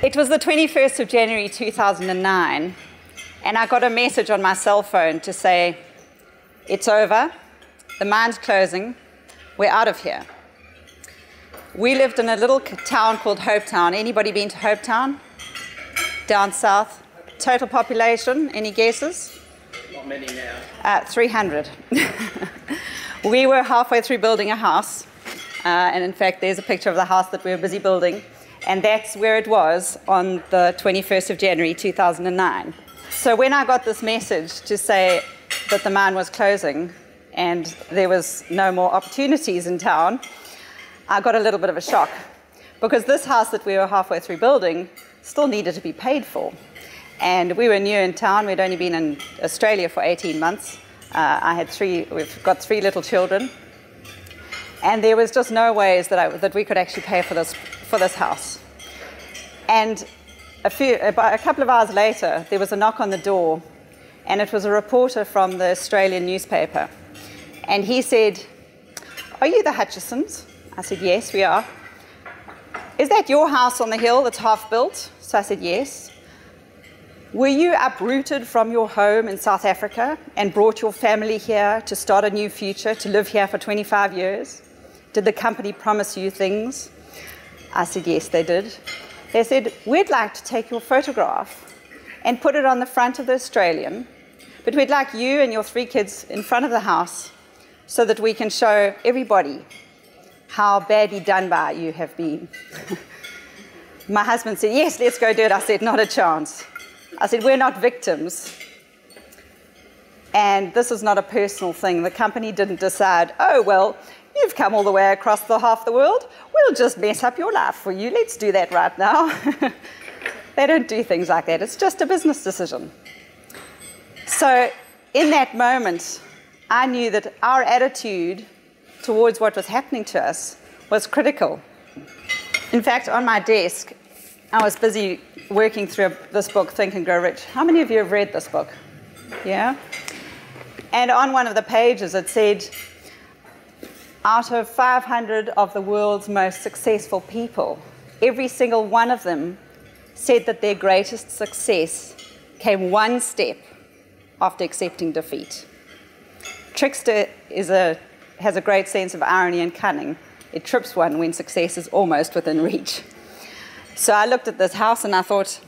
It was the 21st of January 2009, and I got a message on my cell phone to say, it's over, the mine's closing, we're out of here. We lived in a little town called Hopetown. Anybody been to Hopetown? Down south. Total population, any guesses? Not many now. 300. We were halfway through building a house, and in fact there's a picture of the house that we were busy building, and that's where it was on the 21st of January 2009. So when I got this message to say that the mine was closing and there was no more opportunities in town, I got a little bit of a shock, because this house that we were halfway through building still needed to be paid for. And we were new in town. We'd only been in Australia for 18 months. We've got 3 little children. And there was just no ways that we could actually pay for this house. And about a couple of hours later, there was a knock on the door, and it was a reporter from the Australian newspaper. And he said, "Are you the Hutchisons?" I said, "Yes, we are." "Is that your house on the hill that's half built?" So I said, "Yes." "Were you uprooted from your home in South Africa and brought your family here to start a new future, to live here for 25 years? Did the company promise you things?" I said, "Yes, they did." They said, "We'd like to take your photograph and put it on the front of the Australian, but we'd like you and your 3 kids in front of the house so that we can show everybody how badly done by you have been." My husband said, "Yes, let's go do it." I said, "Not a chance." I said, "We're not victims. And this is not a personal thing. The company didn't decide, oh, well, you've come all the way across half the world. We'll just mess up your life for you. Let's do that right now." They don't do things like that. It's just a business decision. So in that moment, I knew that our attitude towards what was happening to us was critical. In fact, on my desk, I was busy working through this book, Think and Grow Rich. How many of you have read this book? Yeah? And on one of the pages it said, out of 500 of the world's most successful people, every single one of them said that their greatest success came one step after accepting defeat. Trickster has a great sense of irony and cunning. It trips one when success is almost within reach. So I looked at this house and I thought,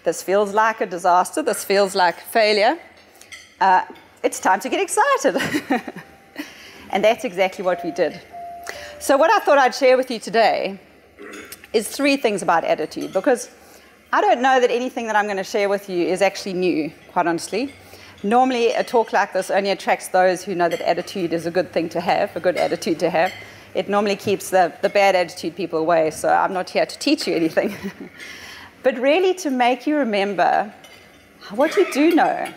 this feels like a disaster, this feels like failure. It's time to get excited. And that's exactly what we did. So what I thought I'd share with you today is 3 things about attitude, because I don't know that anything that I'm going to share with you is actually new, quite honestly. Normally, a talk like this only attracts those who know that attitude is a good thing to have, a good attitude to have. It normally keeps the bad attitude people away, so I'm not here to teach you anything. But really to make you remember what you do know.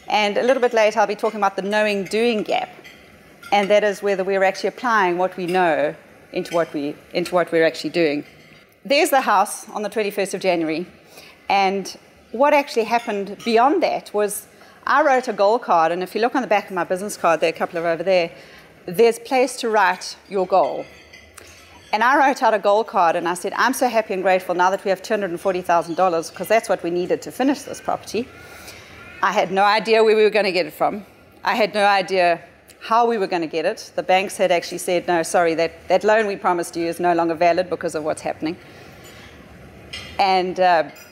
And a little bit later, I'll be talking about the knowing-doing gap. And that is whether we're actually applying what we know into what we're actually doing. There's the house on the 21st of January. And what actually happened beyond that was I wrote a goal card, and if you look on the back of my business card, there are a couple of over there, there's place to write your goal. And I wrote out a goal card and I said, I'm so happy and grateful now that we have $240,000, because that's what we needed to finish this property. I had no idea where we were going to get it from. I had no idea how we were going to get it. The banks had actually said, no, sorry, that loan we promised you is no longer valid because of what's happening. And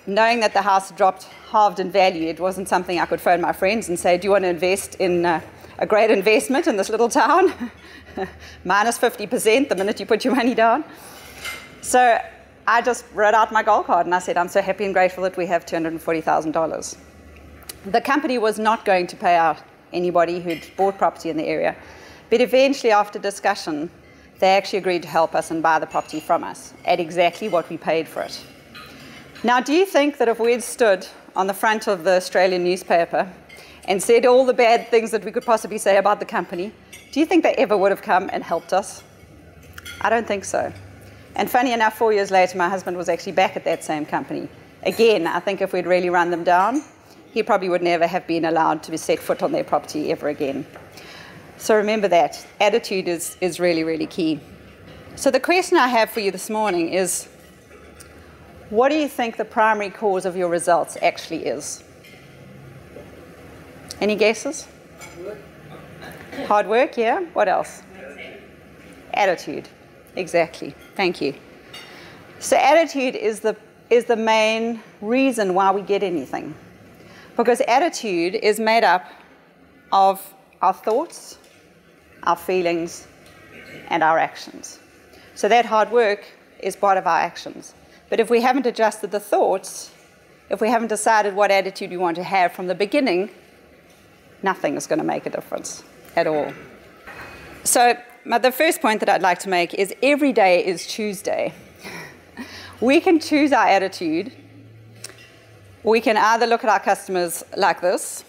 knowing that the house dropped halved in value, it wasn't something I could phone my friends and say, do you want to invest in a great investment in this little town? Minus 50% the minute you put your money down. So I just wrote out my goal card and I said, I'm so happy and grateful that we have $240,000. The company was not going to pay out anybody who'd bought property in the area, but eventually after discussion, they actually agreed to help us and buy the property from us at exactly what we paid for it. Now, do you think that if we'd stood on the front of the Australian newspaper and said all the bad things that we could possibly say about the company, do you think they ever would have come and helped us? I don't think so. And funny enough, 4 years later, my husband was actually back at that same company. Again, I think if we'd really run them down, he probably would never have been allowed to set foot on their property ever again. So remember that. Attitude is really, really key. So the question I have for you this morning is, what do you think the primary cause of your results actually is? Any guesses? Hard work, yeah. What else? Attitude. Exactly. Thank you. So attitude is the main reason why we get anything. Because attitude is made up of our thoughts, our feelings, and our actions. So that hard work is part of our actions. But if we haven't adjusted the thoughts, if we haven't decided what attitude we want to have from the beginning, nothing is going to make a difference at all. So the first point that I'd like to make is every day is Tuesday. We can choose our attitude. We can either look at our customers like this,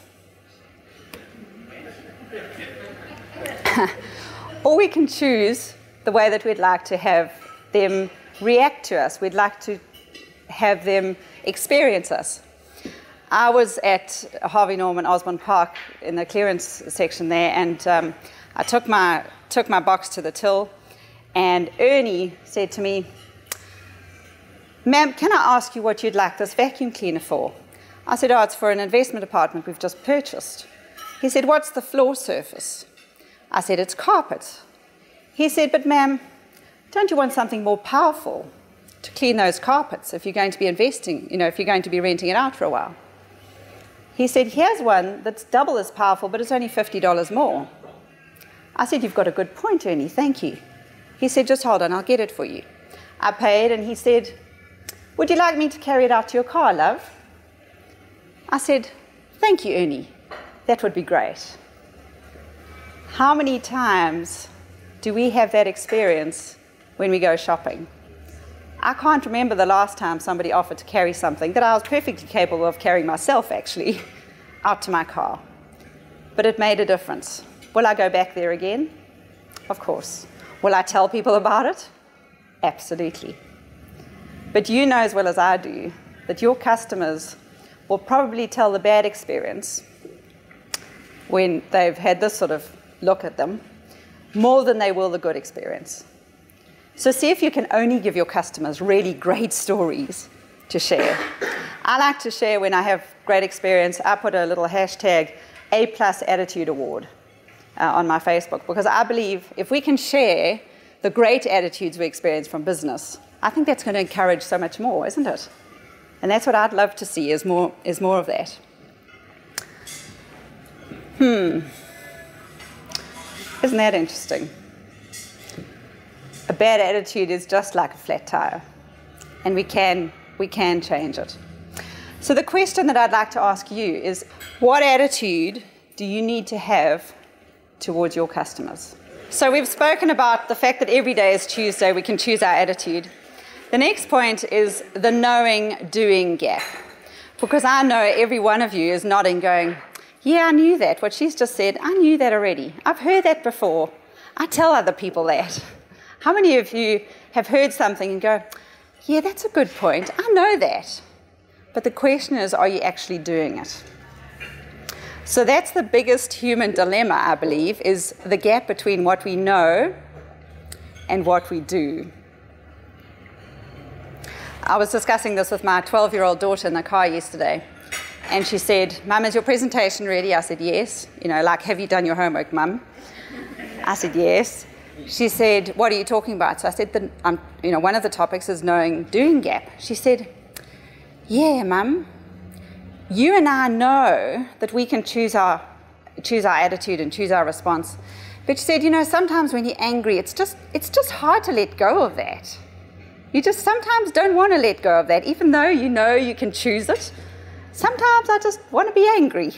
or we can choose the way that we'd like to have them react to us. We'd like to have them experience us. I was at Harvey Norman Osborne Park in the clearance section there, and I took my box to the till, and Ernie said to me, "Ma'am, can I ask you what you'd like this vacuum cleaner for?" I said, "Oh, it's for an investment apartment we've just purchased." He said, "What's the floor surface?" I said, "It's carpet." He said, "But ma'am, don't you want something more powerful to clean those carpets if you're going to be investing, if you're going to be renting it out for a while?" He said, "Here's one that's double as powerful, but it's only $50 more." I said, "You've got a good point, Ernie, thank you." He said, "Just hold on, I'll get it for you." I paid, and he said, "Would you like me to carry it out to your car, love?" I said, "Thank you, Ernie. That would be great." How many times do we have that experience when we go shopping? I can't remember the last time somebody offered to carry something that I was perfectly capable of carrying myself, actually, out to my car. But it made a difference. Will I go back there again? Of course. Will I tell people about it? Absolutely. But you know as well as I do that your customers will probably tell the bad experience when they've had this sort of look at them more than they will the good experience. So see if you can only give your customers really great stories to share. I like to share when I have great experience. I put a little hashtag A+ Attitude Award on my Facebook, because I believe if we can share the great attitudes we experience from business, I think that's going to encourage so much more, isn't it? And that's what I'd love to see, is more of that. Isn't that interesting? A bad attitude is just like a flat tire, and we can change it. So the question that I'd like to ask you is, what attitude do you need to have towards your customers? So we've spoken about the fact that every day is Tuesday, we can choose our attitude. The next point is the knowing-doing gap. Because I know every one of you is nodding, going, "Yeah, I knew that. What she's just said, I knew that already. I've heard that before. I tell other people that." How many of you have heard something and go, "Yeah, that's a good point. I know that." But the question is, are you actually doing it? So that's the biggest human dilemma, I believe, is the gap between what we know and what we do. I was discussing this with my 12-year-old daughter in the car yesterday, and she said, "Mum, is your presentation ready?" I said, "Yes." "Have you done your homework, Mum?" I said, "Yes." She said, "What are you talking about?" So I said, one of the topics is knowing-doing gap. She said, "Yeah, Mum, you and I know that we can choose our attitude and choose our response." But she said, sometimes when you're angry, it's just hard to let go of that. You just sometimes don't want to let go of that, even though you know you can choose it. Sometimes I just want to be angry.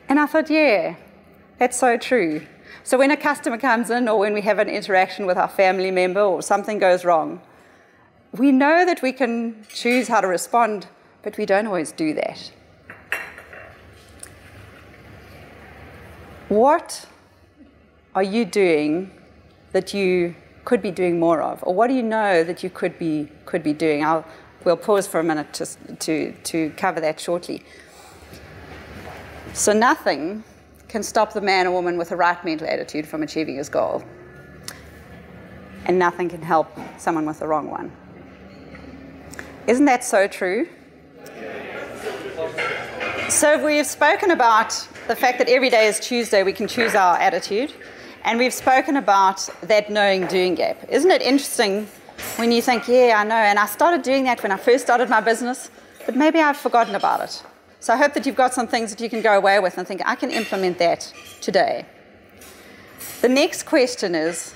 And I thought, yeah, that's so true. So when a customer comes in, or when we have an interaction with our family member, or something goes wrong, we know that we can choose how to respond, but we don't always do that. What are you doing that you could be doing more of? Or what do you know that you could be doing? We'll pause for a minute to cover that shortly. So nothing can stop the man or woman with the right mental attitude from achieving his goal. And nothing can help someone with the wrong one. Isn't that so true? So we've spoken about the fact that every day is Tuesday, we can choose our attitude. And we've spoken about that knowing-doing gap. Isn't it interesting when you think, yeah, I know, and I started doing that when I first started my business, but maybe I've forgotten about it. So I hope that you've got some things that you can go away with and think, I can implement that today. The next question is,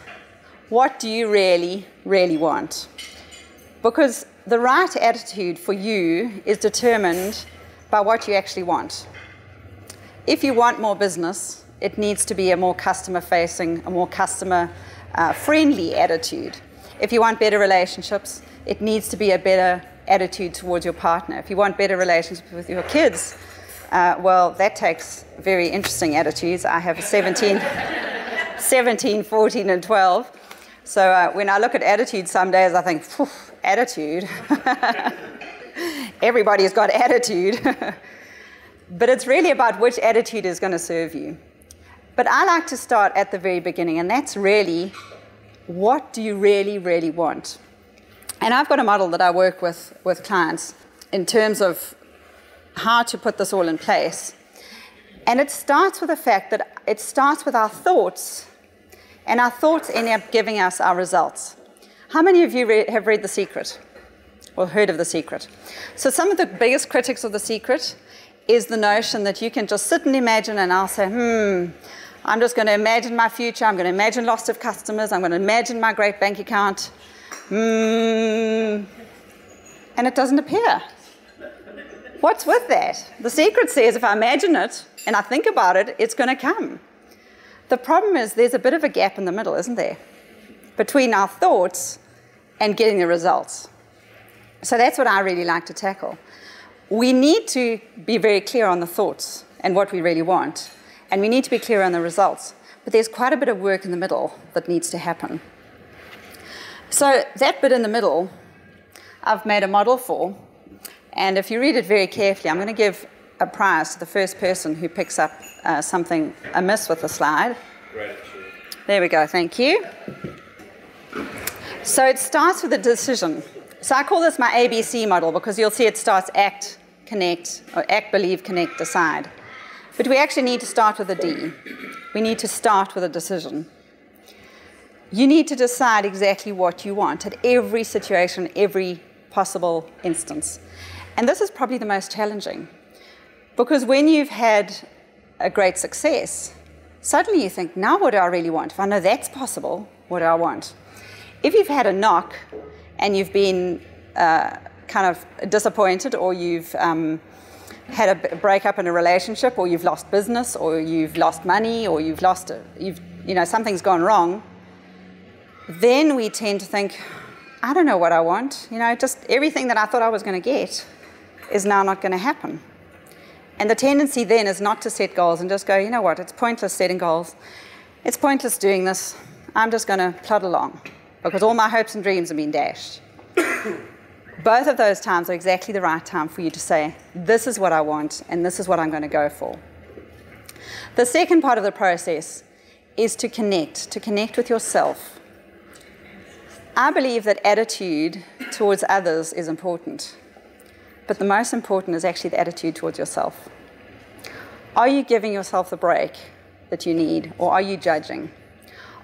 what do you really, really want? Because the right attitude for you is determined by what you actually want. If you want more business, it needs to be a more customer-facing, a more customer-friendly attitude. If you want better relationships, it needs to be a better attitude towards your partner. If you want better relationships with your kids, well, that takes very interesting attitudes. I have 17, 14, and 12. So when I look at attitude some days, I think, phew, attitude. Everybody's got attitude. But it's really about which attitude is going to serve you. But I like to start at the very beginning, and that's really, what do you really, really want? And I've got a model that I work with clients in terms of how to put this all in place. And it starts with the fact that it starts with our thoughts, and our thoughts end up giving us our results. How many of you have read The Secret or heard of The Secret? So some of the biggest critics of The Secret is the notion that you can just sit and imagine, and I'll say, I'm just going to imagine my future, I'm going to imagine lots of customers, I'm going to imagine my great bank account, and it doesn't appear. What's with that? The Secret says if I imagine it and I think about it, it's going to come. The problem is there's a bit of a gap in the middle, isn't there? Between our thoughts and getting the results. So that's what I really like to tackle. We need to be very clear on the thoughts and what we really want. And we need to be clear on the results. But there's quite a bit of work in the middle that needs to happen. So that bit in the middle, I've made a model for. And if you read it very carefully, I'm going to give a prize to the first person who picks up something amiss with the slide. Gratitude. There we go, thank you. So it starts with a decision. So I call this my ABC model because you'll see it starts act, connect, or act, believe, connect, decide. But we actually need to start with a D. We need to start with a decision. You need to decide exactly what you want at every situation, every possible instance. And this is probably the most challenging. Because when you've had a great success, suddenly you think, now what do I really want? If I know that's possible, what do I want? If you've had a knock and you've been kind of disappointed, or you've had a breakup in a relationship, or you've lost business, or you've lost money, or something's gone wrong, then we tend to think, I don't know what I want. Just everything that I thought I was going to get is now not going to happen. And the tendency then is not to set goals and just go, you know what, it's pointless setting goals. It's pointless doing this. I'm just going to plod along because all my hopes and dreams have been dashed. Both of those times are exactly the right time for you to say, this is what I want and this is what I'm going to go for. The second part of the process is to connect with yourself. I believe that attitude towards others is important. But the most important is actually the attitude towards yourself. Are you giving yourself the break that you need, or are you judging?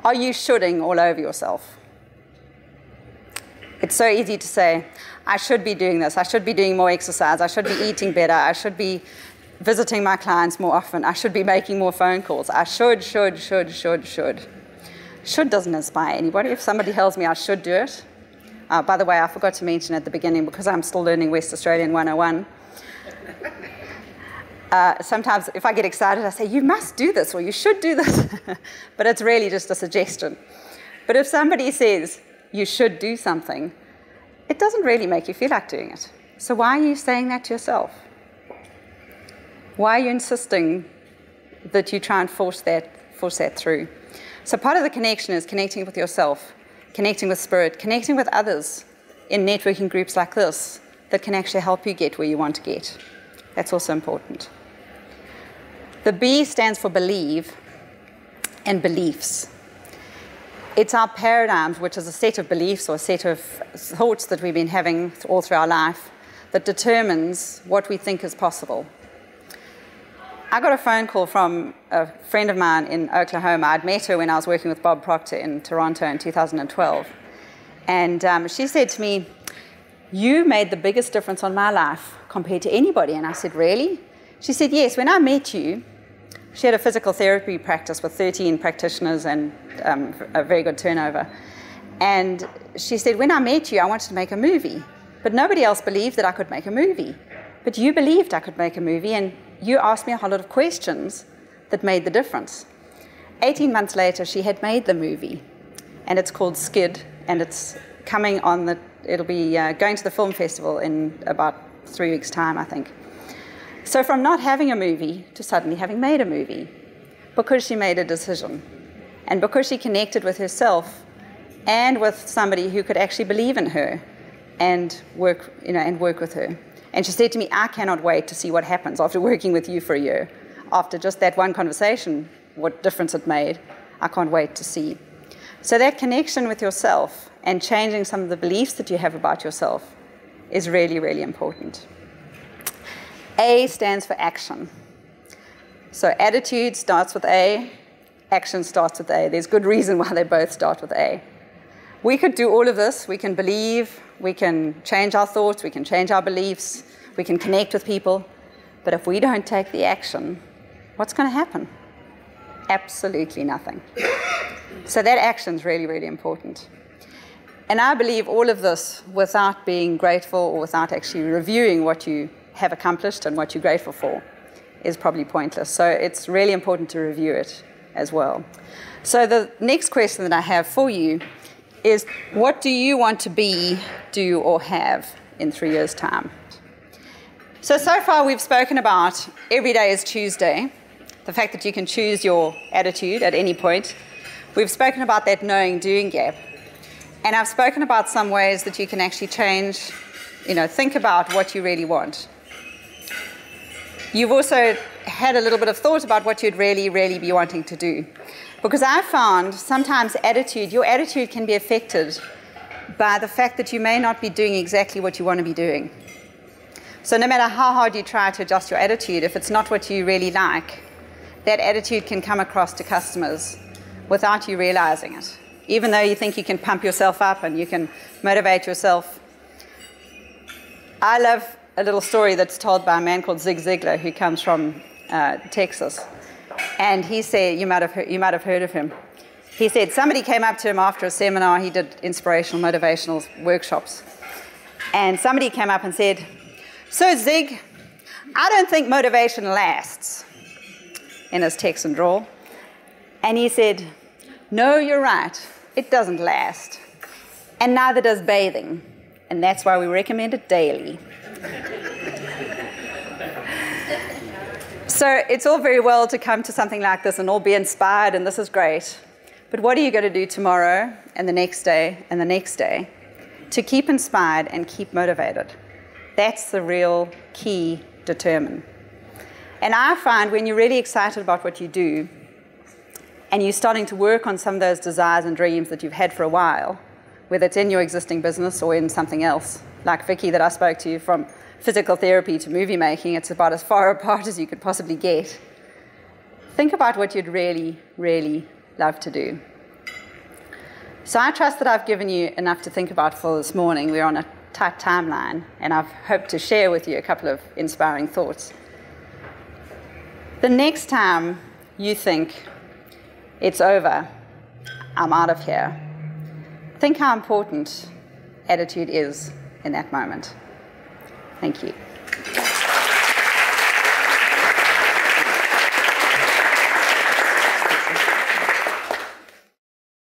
Are you shoulding all over yourself? It's so easy to say, I should be doing this, I should be doing more exercise, I should be eating better, I should be visiting my clients more often, I should be making more phone calls. I should. Should doesn't inspire anybody. If somebody tells me I should do it, by the way, I forgot to mention at the beginning, because I'm still learning West Australian 101. Sometimes if I get excited, I say, you must do this, or you should do this. But it's really just a suggestion. But if somebody says, you should do something, it doesn't really make you feel like doing it. So why are you saying that to yourself? Why are you insisting that you try and force that through? So part of the connection is connecting with yourself, connecting with spirit, connecting with others in networking groups like this that can actually help you get where you want to get. That's also important. The B stands for believe and beliefs. It's our paradigms, which is a set of beliefs or a set of thoughts that we've been having all through our life, that determines what we think is possible. I got a phone call from a friend of mine in Oklahoma. I'd met her when I was working with Bob Proctor in Toronto in 2012. And she said to me, "You made the biggest difference on my life compared to anybody." And I said, "Really?" She said, "Yes, when I met you," she had a physical therapy practice with 13 practitioners and a very good turnover. And she said, "When I met you, I wanted to make a movie. But nobody else believed that I could make a movie. But you believed I could make a movie, and you asked me a whole lot of questions that made the difference." 18 months later, she had made the movie. And it's called Skid, and it's coming on it'll be going to the film festival in about 3 weeks' time, I think. So from not having a movie to suddenly having made a movie, because she made a decision, and because she connected with herself and with somebody who could actually believe in her and work with her. And she said to me, "I cannot wait to see what happens after working with you for a year. After just that one conversation, what difference it made, I can't wait to see." So that connection with yourself and changing some of the beliefs that you have about yourself is really, really important. A stands for action. So attitude starts with A, action starts with A. There's good reason why they both start with A. We could do all of this. We can believe, we can change our thoughts, we can change our beliefs, we can connect with people. But if we don't take the action, what's going to happen? Absolutely nothing. So that action is really, really important. And I believe all of this without being grateful or without actually reviewing what you have accomplished and what you're grateful for is probably pointless. So it's really important to review it as well. So the next question that I have for you is, what do you want to be, do, or have in 3 years' time? So far we've spoken about every day is Tuesday, the fact that you can choose your attitude at any point. We've spoken about that knowing-doing gap. And I've spoken about some ways that you can actually change, think about what you really want. You've also had a little bit of thought about what you'd really, really be wanting to do. Because I found sometimes your attitude can be affected by the fact that you may not be doing exactly what you want to be doing. So no matter how hard you try to adjust your attitude, if it's not what you really like, that attitude can come across to customers without you realizing it. Even though you think you can pump yourself up and you can motivate yourself. I love a little story that's told by a man called Zig Ziglar, who comes from Texas. And he said, you might have heard of him. He said somebody came up to him after a seminar. He did inspirational, motivational workshops. And somebody came up and said, "So Zig, I don't think motivation lasts," in his Texan drawl. And he said, "No, you're right. It doesn't last. And neither does bathing. And that's why we recommend it daily." So it's all very well to come to something like this and all be inspired, and this is great. But what are you going to do tomorrow and the next day and the next day to keep inspired and keep motivated? That's the real key determine. And I find when you're really excited about what you do and you're starting to work on some of those desires and dreams that you've had for a while, whether it's in your existing business or in something else, like Vicky that I spoke to, from physical therapy to movie making, it's about as far apart as you could possibly get. Think about what you'd really, really love to do. So I trust that I've given you enough to think about for this morning. We're on a tight timeline, and I've hoped to share with you a couple of inspiring thoughts. The next time you think, "It's over, I'm out of here," think how important attitude is in that moment. Thank you.